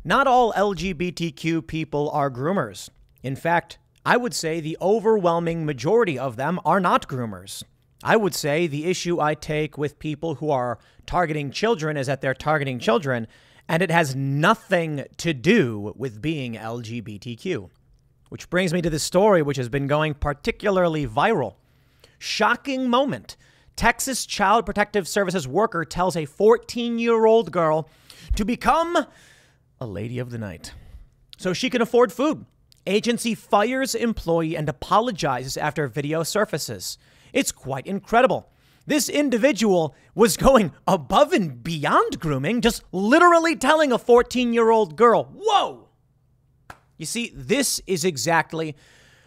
Not all LGBTQ people are groomers. In fact, I would say the overwhelming majority of them are not groomers. I would say the issue I take with people who are targeting children is that they're targeting children, and it has nothing to do with being LGBTQ. Which brings me to this story, which has been going particularly viral. Shocking moment. Texas Child Protective Services worker tells a 14-year-old girl to become a lady of the night so she can afford food. Agency fires employee and apologizes after video surfaces. It's quite incredible. This individual was going above and beyond grooming, just literally telling a 14-year-old girl, whoa. You see, this is exactly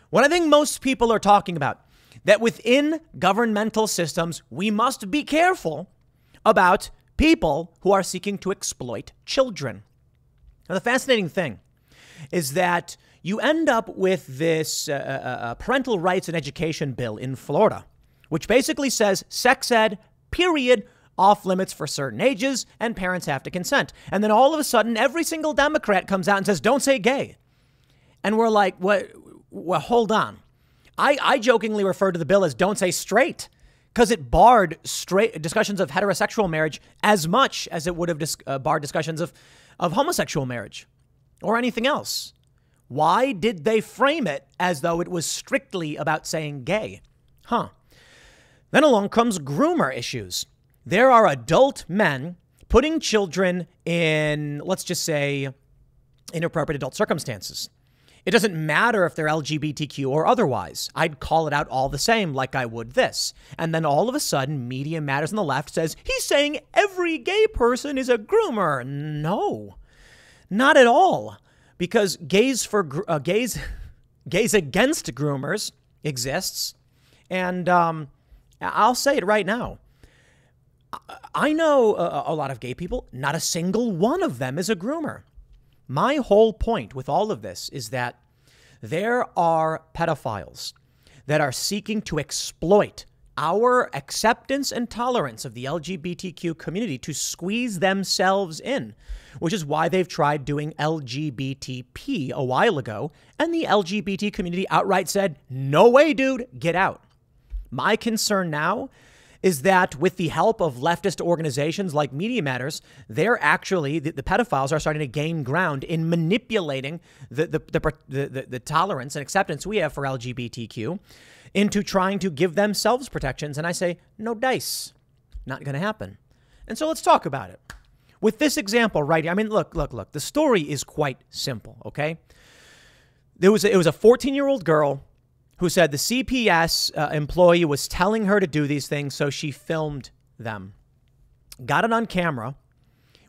what I think most people are talking about, that within governmental systems, we must be careful about people who are seeking to exploit children. Now, the fascinating thing is that you end up with this parental rights and education bill in Florida, which basically says sex ed, period, off limits for certain ages, and parents have to consent. And then all of a sudden, every single Democrat comes out and says, don't say gay. And we're like, what? Well, hold on. I jokingly refer to the bill as don't say straight, because it barred straight discussions of heterosexual marriage as much as it would have barred discussions of homosexual marriage or anything else. Why did they frame it as though it was strictly about saying gay? Then along comes groomer issues. There are adult men putting children in, let's just say, inappropriate adult circumstances. It doesn't matter if they're LGBTQ or otherwise. I'd call it out all the same, like I would this. And then all of a sudden, Media Matters on the left says, he's saying every gay person is a groomer. No, not at all. Because gays against groomers exists. And I'll say it right now. I know a lot of gay people. Not a single one of them is a groomer. My whole point with all of this is that there are pedophiles that are seeking to exploit our acceptance and tolerance of the LGBTQ community to squeeze themselves in, which is why they've tried doing LGBTP a while ago. And the LGBT community outright said, no way, dude, get out. My concern now is that with the help of leftist organizations like Media Matters, they're actually, the pedophiles are starting to gain ground in manipulating the tolerance and acceptance we have for LGBTQ into trying to give themselves protections. And I say, no dice, not going to happen. And so let's talk about it. With this example right here, I mean, look, the story is quite simple, okay? It was a 14-year-old girl who said the CPS employee was telling her to do these things, so she filmed them, got it on camera,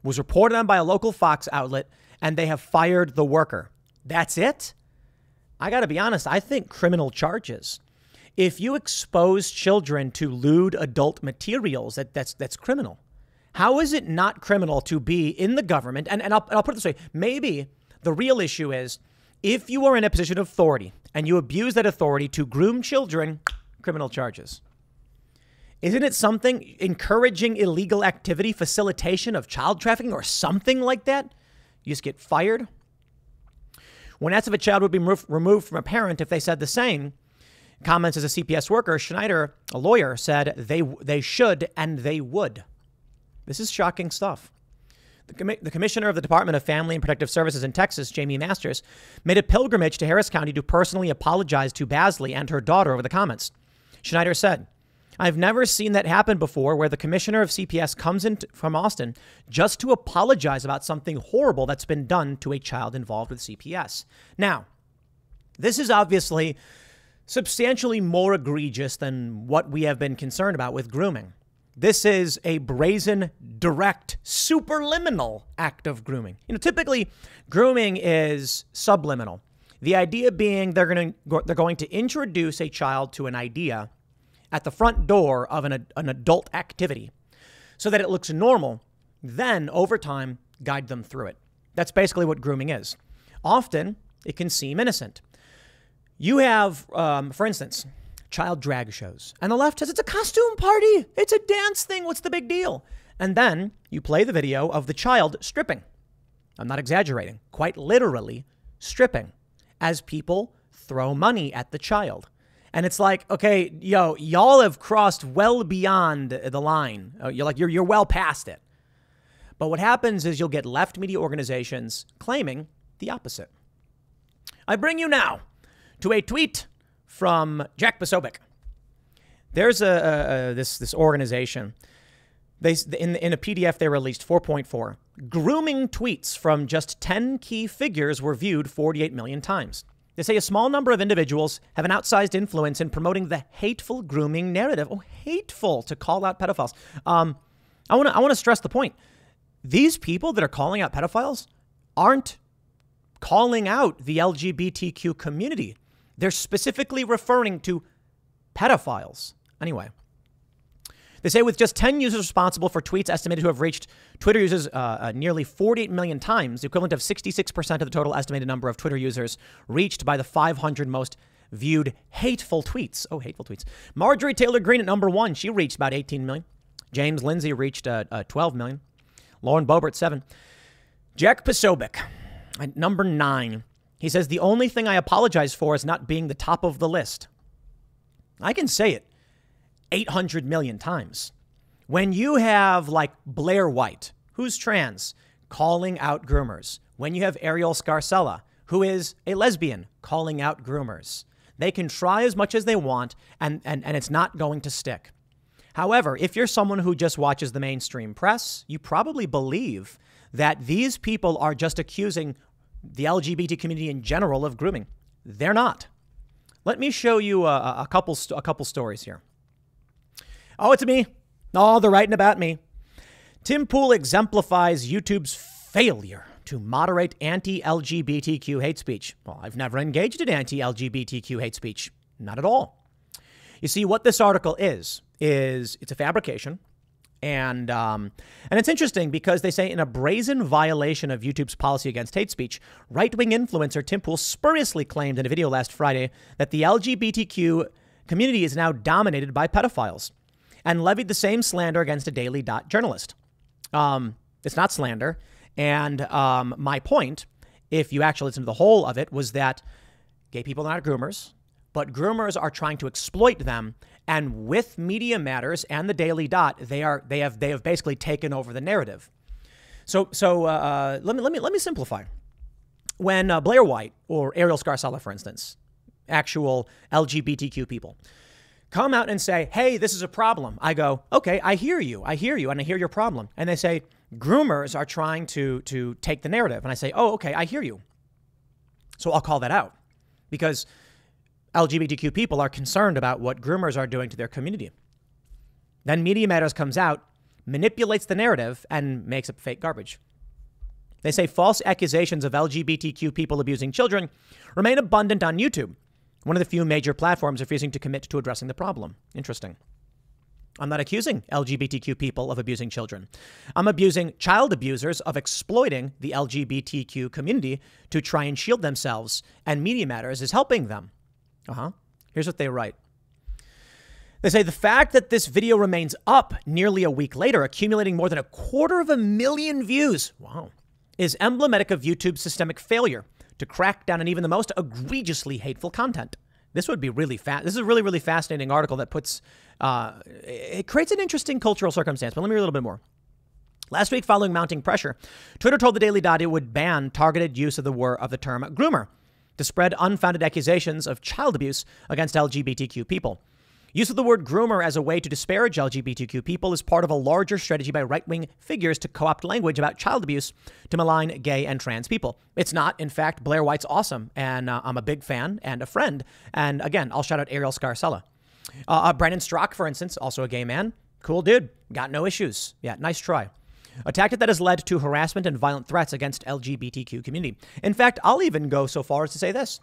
was reported on by a local Fox outlet, and they have fired the worker. That's it? I got to be honest, I think criminal charges. If you expose children to lewd adult materials, that's criminal. How is it not criminal to be in the government? And I'll put it this way. Maybe the real issue is if you are in a position of authority and you abuse that authority to groom children, criminal charges. Isn't it something encouraging illegal activity, facilitation of child trafficking or something like that? You just get fired. When asked if a child would be removed from a parent if they said the same, comments as a CPS worker, Schneider, a lawyer, said they should and they would. This is shocking stuff. The commissioner of the Department of Family and Protective Services in Texas, Jamie Masters, made a pilgrimage to Harris County to personally apologize to Basley and her daughter over the comments. Schneider said, I've never seen that happen before where the commissioner of CPS comes in from Austin just to apologize about something horrible that's been done to a child involved with CPS. Now, this is obviously substantially more egregious than what we have been concerned about with grooming. This is a brazen, direct, superliminal act of grooming. You know, typically grooming is subliminal. The idea being they're going to introduce a child to an idea at the front door of an adult activity so that it looks normal, then over time guide them through it. That's basically what grooming is. Often it can seem innocent. You have, for instance, child drag shows. And the left says it's a costume party. It's a dance thing. What's the big deal? And then you play the video of the child stripping. I'm not exaggerating, quite literally stripping as people throw money at the child. And it's like, okay, y'all have crossed well beyond the line. You're well past it. But what happens is you'll get left media organizations claiming the opposite. I bring you now to a tweet from Jack Posobiec. There's this organization. In a PDF they released 4.4. Grooming tweets from just 10 key figures were viewed 48 million times. They say a small number of individuals have an outsized influence in promoting the hateful grooming narrative. Oh, hateful to call out pedophiles. I want to stress the point. These people that are calling out pedophiles aren't calling out the LGBTQ community. They're specifically referring to pedophiles. Anyway, they say with just 10 users responsible for tweets estimated to have reached Twitter users nearly 48 million times, the equivalent of 66% of the total estimated number of Twitter users reached by the 500 most viewed hateful tweets. Oh, hateful tweets. Marjorie Taylor Greene at number 1. She reached about 18 million. James Lindsay reached 12 million. Lauren Boebert, 7. Jack Posobiec at number 9. He says, the only thing I apologize for is not being the top of the list. I can say it 800 million times. When you have like Blair White, who's trans, calling out groomers. When you have Ariel Scarcella, who is a lesbian, calling out groomers. They can try as much as they want, and it's not going to stick. However, if you're someone who just watches the mainstream press, you probably believe that these people are just accusing the LGBT community in general of grooming. They're not. Let me show you a couple stories here. Oh, it's me. Oh, they're writing about me. Tim Pool exemplifies YouTube's failure to moderate anti-LGBTQ hate speech. Well, I've never engaged in anti-LGBTQ hate speech. Not at all. You see, what this article is it's a fabrication. And it's interesting because they say in a brazen violation of YouTube's policy against hate speech, right-wing influencer Tim Pool spuriously claimed in a video last Friday that the LGBTQ community is now dominated by pedophiles and levied the same slander against a Daily Dot journalist. It's not slander. And my point, if you actually listen to the whole of it, was that gay people are not groomers, but groomers are trying to exploit them. And with Media Matters and the Daily Dot, they have basically taken over the narrative. So let me simplify. When Blair White or Ariel Scarcella, for instance, actual LGBTQ people, come out and say, hey, this is a problem. I go, okay, I hear you, and I hear your problem. And they say, groomers are trying to take the narrative. And I say, oh, okay, I hear you. So I'll call that out because LGBTQ people are concerned about what groomers are doing to their community. Then Media Matters comes out, manipulates the narrative, and makes up fake garbage. They say false accusations of LGBTQ people abusing children remain abundant on YouTube, one of the few major platforms refusing to commit to addressing the problem. Interesting. I'm not accusing LGBTQ people of abusing children. I'm abusing child abusers of exploiting the LGBTQ community to try and shield themselves, and Media Matters is helping them. Here's what they write. They say the fact that this video remains up nearly a week later, accumulating more than 250,000 views, is emblematic of YouTube's systemic failure to crack down on even the most egregiously hateful content. This would be really fast. This is a really, really fascinating article that puts, it creates an interesting cultural circumstance, but let me read a little bit more. Last week, following mounting pressure, Twitter told the Daily Dot it would ban targeted use of the term groomer to spread unfounded accusations of child abuse against LGBTQ people. Use of the word groomer as a way to disparage LGBTQ people is part of a larger strategy by right-wing figures to co-opt language about child abuse to malign gay and trans people. It's not. In fact, Blair White's awesome, and I'm a big fan and a friend. And again, I'll shout out Ariel Scarcella. Brennan Strock, for instance, also a gay man. Cool dude. Got no issues. Yeah, nice try. A tactic that has led to harassment and violent threats against LGBTQ community. In fact, I'll even go so far as to say this.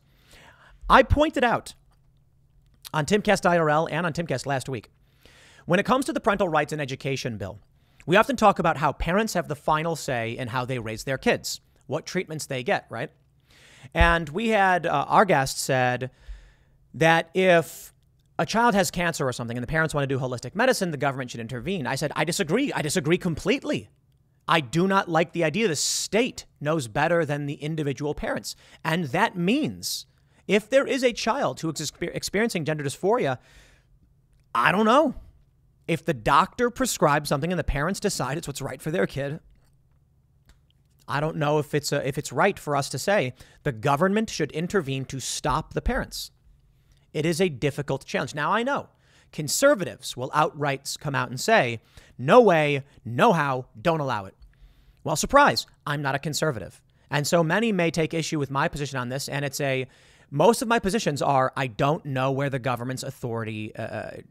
I pointed out on Timcast IRL and on Timcast last week, when it comes to the parental rights and education bill, we often talk about how parents have the final say in how they raise their kids, what treatments they get, right? And we had our guest said that if a child has cancer or something and the parents want to do holistic medicine, the government should intervene. I said, I disagree. I disagree completely. I do not like the idea the state knows better than the individual parents. And that means if there is a child who is experiencing gender dysphoria, I don't know. If the doctor prescribes something and the parents decide it's what's right for their kid, I don't know if it's right for us to say the government should intervene to stop the parents. It is a difficult challenge. Now, I know conservatives will outright come out and say, no way, no how, don't allow it. Well, surprise, I'm not a conservative. And so many may take issue with my position on this. And most of my positions are, I don't know where the government's authority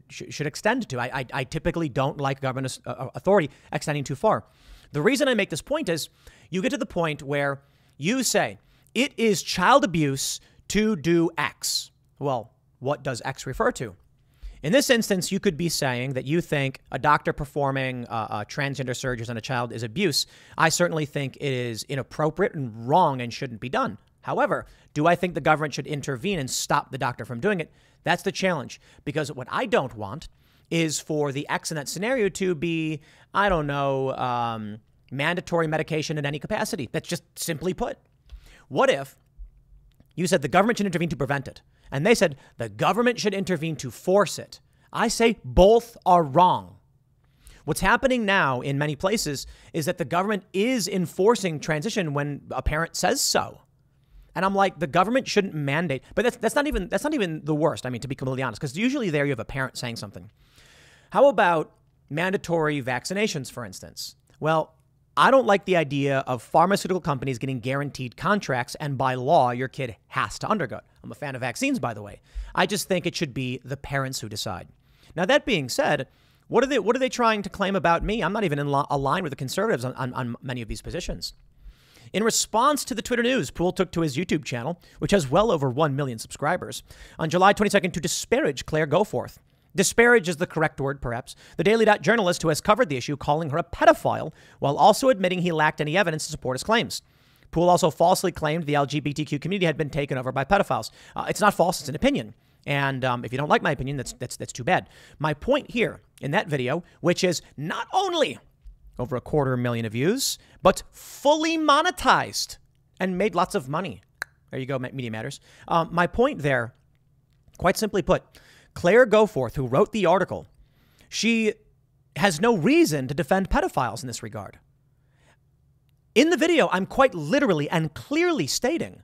should extend to. I typically don't like government authority extending too far. The reason I make this point is you get to the point where you say it is child abuse to do X. Well, what does X refer to? In this instance, you could be saying that you think a doctor performing transgender surgeries on a child is abuse. I certainly think it is inappropriate and wrong and shouldn't be done. However, do I think the government should intervene and stop the doctor from doing it? That's the challenge. Because what I don't want is for the X in that scenario to be, I don't know, mandatory medication in any capacity. That's just simply put. What if you said the government should intervene to prevent it? And they said the government should intervene to force it. I say both are wrong. What's happening now in many places is that the government is enforcing transition when a parent says so. And I'm like, the government shouldn't mandate. But that's not even the worst. I mean, to be completely honest, because usually there you have a parent saying something. How about mandatory vaccinations, for instance? Well, I don't like the idea of pharmaceutical companies getting guaranteed contracts and by law your kid has to undergo it. I'm a fan of vaccines, by the way. I just think it should be the parents who decide. Now, that being said, what are they trying to claim about me? I'm not even aligned with the conservatives on many of these positions. In response to the Twitter news Poole took to his YouTube channel, which has well over 1 million subscribers, on July 22nd to disparage Claire Goforth. Disparage is the correct word, perhaps. The Daily Dot journalist who has covered the issue, calling her a pedophile, while also admitting he lacked any evidence to support his claims. Poole also falsely claimed the LGBTQ community had been taken over by pedophiles. It's not false, it's an opinion. And if you don't like my opinion, that's too bad. My point here in that video, which is not only over 250,000 views, but fully monetized and made lots of money. There you go, Media Matters. My point there, quite simply put, Claire Goforth, who wrote the article, she has no reason to defend pedophiles in this regard. In the video, I'm quite literally and clearly stating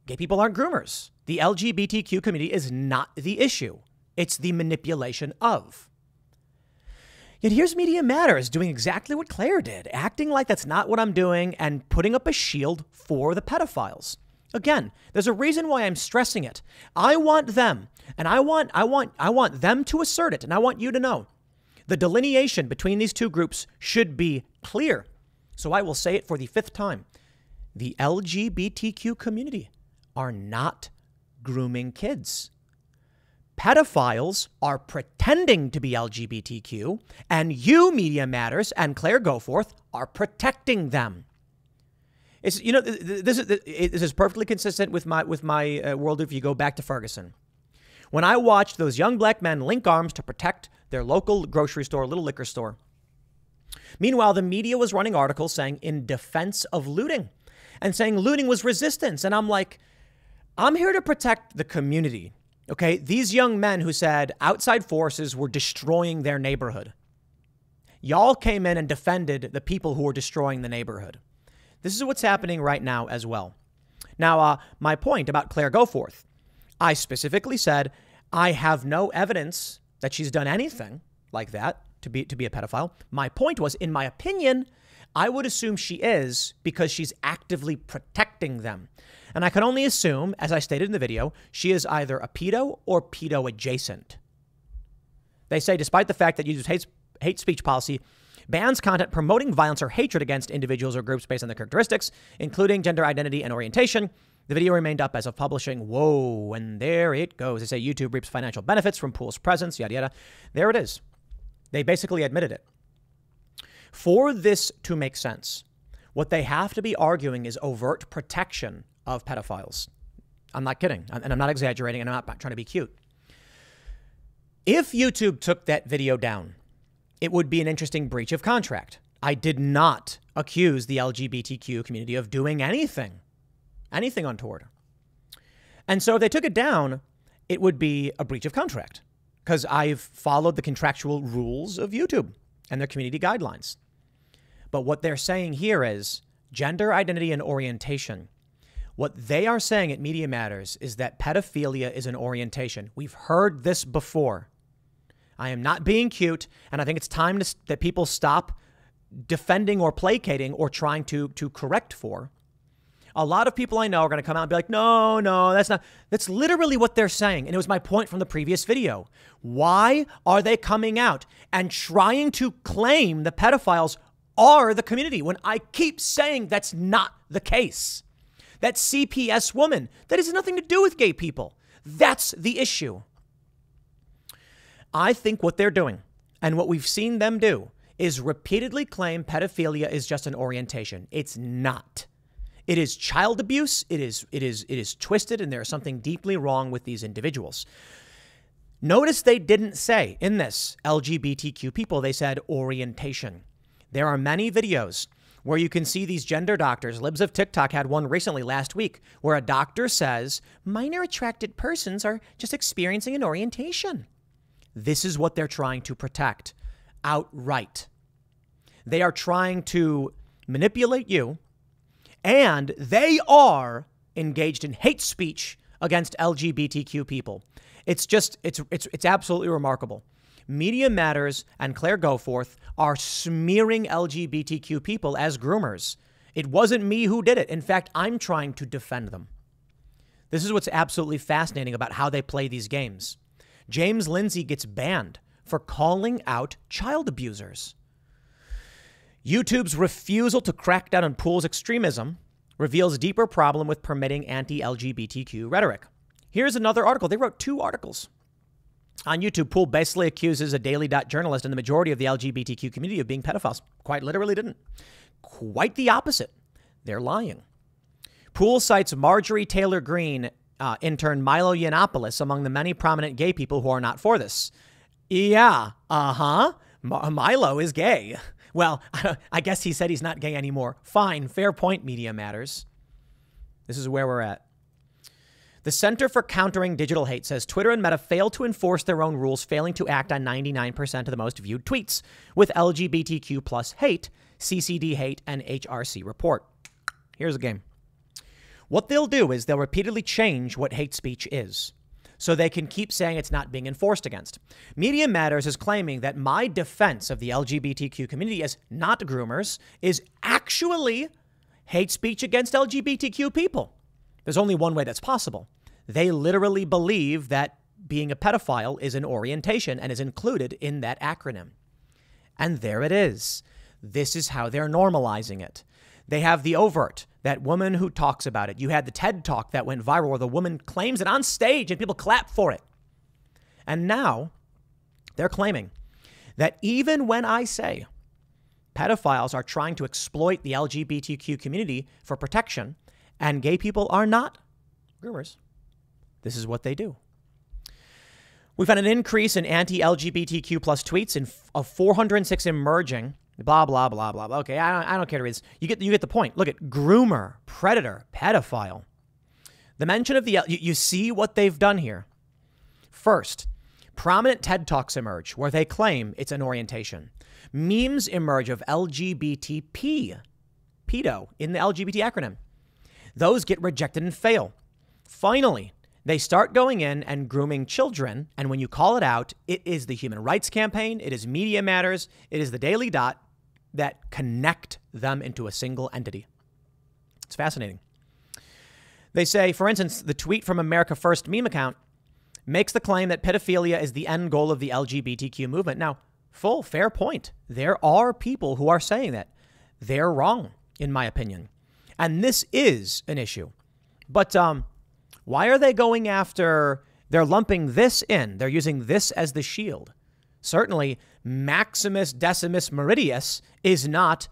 gay people aren't groomers. The LGBTQ community is not the issue. It's the manipulation of. Yet here's Media Matters doing exactly what Claire did, acting like that's not what I'm doing and putting up a shield for the pedophiles. Again, there's a reason why I'm stressing it. I want them, and I want them to assert it, and I want you to know the delineation between these two groups should be clear. So I will say it for the 5th time. The LGBTQ community are not grooming kids. Pedophiles are pretending to be LGBTQ, and you, Media Matters, and Claire Goforth are protecting them. This is perfectly consistent with my worldview if you go back to Ferguson. When I watched those young black men link arms to protect their local grocery store, little liquor store. Meanwhile, the media was running articles saying in defense of looting and saying looting was resistance. And I'm like, I'm here to protect the community. Okay, these young men who said outside forces were destroying their neighborhood. Y'all came in and defended the people who were destroying the neighborhood. This is what's happening right now as well. Now, my point about Claire Goforth, I specifically said I have no evidence that she's done anything like that to be a pedophile. My point was, in my opinion, I would assume she is because she's actively protecting them. And I can only assume, as I stated in the video, she is either a pedo or pedo adjacent. They say, despite the fact that uses hate speech policy bans content promoting violence or hatred against individuals or groups based on their characteristics, including gender identity and orientation, the video remained up as of publishing. Whoa, and there it goes. They say YouTube reaps financial benefits from Poole's presence, yada, yada. There it is. They basically admitted it. For this to make sense, what they have to be arguing is overt protection of pedophiles. I'm not kidding. And I'm not exaggerating, and I'm not trying to be cute. If YouTube took that video down, it would be an interesting breach of contract. I did not accuse the LGBTQ community of doing anything untoward. And so if they took it down, it would be a breach of contract because I've followed the contractual rules of YouTube and their community guidelines. But what they're saying here is gender identity and orientation. What they are saying at Media Matters is that pedophilia is an orientation. We've heard this before. I am not being cute, and I think it's time that people stop defending or placating or trying to correct for. A lot of people I know are going to come out and be like, no, that's not. That's literally what they're saying. And it was my point from the previous video. Why are they coming out and trying to claim the pedophiles are the community when I keep saying that's not the case? That CPS woman, that has nothing to do with gay people. That's the issue. I think what they're doing and what we've seen them do is repeatedly claim pedophilia is just an orientation. It's not. It is child abuse. It is twisted, and there is something deeply wrong with these individuals. Notice they didn't say in this LGBTQ people, they said orientation. There are many videos where you can see these gender doctors. Libs of TikTok had one recently last week where a doctor says minor attracted persons are just experiencing an orientation. This is what they're trying to protect outright. They are trying to manipulate you, and they are engaged in hate speech against LGBTQ people. It's absolutely remarkable. Media Matters and Claire Goforth are smearing LGBTQ people as groomers. It wasn't me who did it. In fact, I'm trying to defend them. This is what's absolutely fascinating about how they play these games. James Lindsay gets banned for calling out child abusers. YouTube's refusal to crack down on Poole's extremism reveals a deeper problem with permitting anti-LGBTQ rhetoric. Here's another article. They wrote 2 articles. On YouTube, Poole basically accuses a Daily Dot journalist and the majority of the LGBTQ community of being pedophiles. Quite literally didn't. Quite the opposite. They're lying. Poole cites Marjorie Taylor Greene intern Milo Yiannopoulos among the many prominent gay people who are not for this. Yeah, Milo is gay. Well, I guess he said he's not gay anymore. Fine, fair point, Media Matters. This is where we're at. The Center for Countering Digital Hate says Twitter and Meta failed to enforce their own rules, failing to act on 99% of the most viewed tweets with LGBTQ plus hate, CCD hate, and HRC report. Here's the game. What they'll do is they'll repeatedly change what hate speech is, so they can keep saying it's not being enforced against. Media Matters is claiming that my defense of the LGBTQ community as not groomers is actually hate speech against LGBTQ people. There's only one way that's possible. They literally believe that being a pedophile is an orientation and is included in that acronym. And there it is. This is how they're normalizing it. They have the overt, that woman who talks about it. You had the TED Talk that went viral where the woman claims it on stage and people clap for it. And now they're claiming that even when I say pedophiles are trying to exploit the LGBTQ community for protection and gay people are not groomers, this is what they do. We found an increase in anti-LGBTQ plus tweets of 406 emerging. Blah, blah, blah, blah. Okay, I don't care to read this. You get the point. Look at groomer, predator, pedophile. The mention of you see what they've done here. First, prominent TED Talks emerge where they claim it's an orientation. Memes emerge of LGBTP, pedo, in the LGBT acronym. Those get rejected and fail. Finally, they start going in and grooming children. And when you call it out, it is the Human Rights Campaign. It is Media Matters. It is the Daily Dot that connect them into a single entity. It's fascinating. They say, for instance, the tweet from America First meme account makes the claim that pedophilia is the end goal of the LGBTQ movement. Now, fair point. There are people who are saying that. They're wrong, in my opinion. And this is an issue. But why are they going after, they're lumping this in. They're using this as the shield. Certainly, Maximus Decimus Meridius is not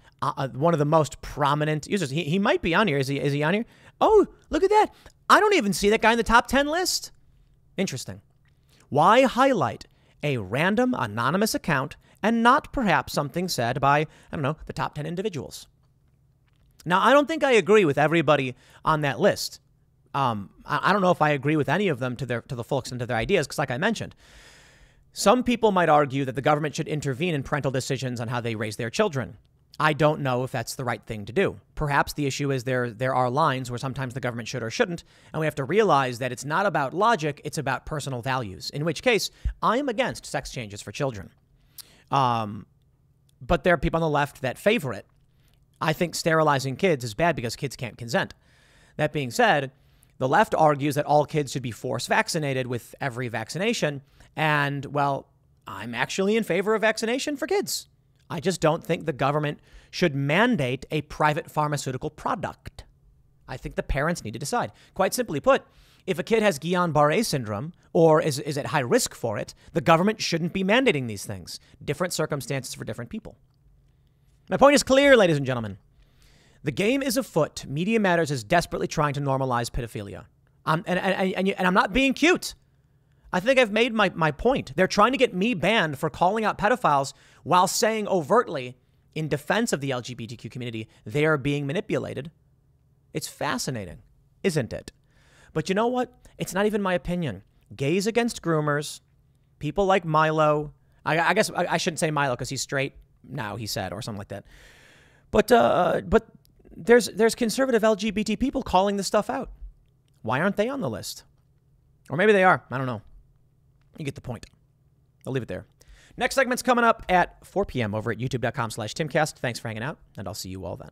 one of the most prominent users. He might be on here. Is he on here? Oh, look at that. I don't even see that guy in the top 10 list. Interesting. Why highlight a random anonymous account and not perhaps something said by, I don't know, the top 10 individuals. Now, I don't think I agree with everybody on that list. I don't know if I agree with any of them to the full extent of their ideas, because like I mentioned, some people might argue that the government should intervene in parental decisions on how they raise their children. I don't know if that's the right thing to do. Perhaps the issue is there are lines where sometimes the government should or shouldn't, and we have to realize that it's not about logic, it's about personal values, in which case I am against sex changes for children. But there are people on the left that favor it. I think sterilizing kids is bad because kids can't consent. That being said, the left argues that all kids should be force vaccinated with every vaccination. And, well, I'm actually in favor of vaccination for kids. I just don't think the government should mandate a private pharmaceutical product. I think the parents need to decide. Quite simply put, if a kid has Guillain-Barré syndrome or is at high risk for it, the government shouldn't be mandating these things. Different circumstances for different people. My point is clear, ladies and gentlemen. The game is afoot. Media Matters is desperately trying to normalize pedophilia. And I'm not being cute. I think I've made my point. They're trying to get me banned for calling out pedophiles while saying overtly, in defense of the LGBTQ community, they are being manipulated. It's fascinating, isn't it? But you know what? It's not even my opinion. Gays against groomers, people like Milo. I guess I shouldn't say Milo because he's straight now, he said, or something like that. But there's conservative LGBT people calling this stuff out. Why aren't they on the list? Or maybe they are. I don't know. You get the point. I'll leave it there. Next segment's coming up at 4 p.m. over at youtube.com/Timcast. Thanks for hanging out, and I'll see you all then.